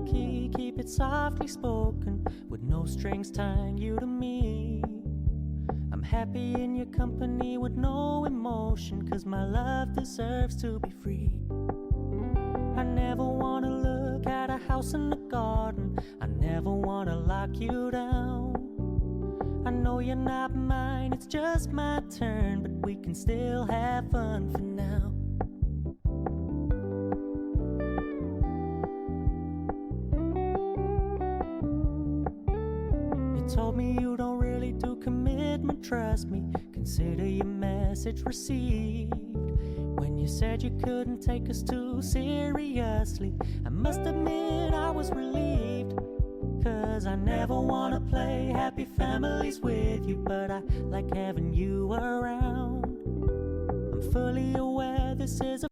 key, keep it softly spoken, with no strings tying you to me. I'm happy in your company with no emotion, 'cause my love deserves to be free. I never wanna look at a house in the garden, I never wanna lock you down. I know you're not mine, it's just my turn, but we can still have fun for now. You told me you don't really do commitment, trust me, consider your message received. When you said you couldn't take us too seriously, I must admit I was relieved. 'Cause I never wanna play happy families with you, but I like having you around. I'm fully aware this is a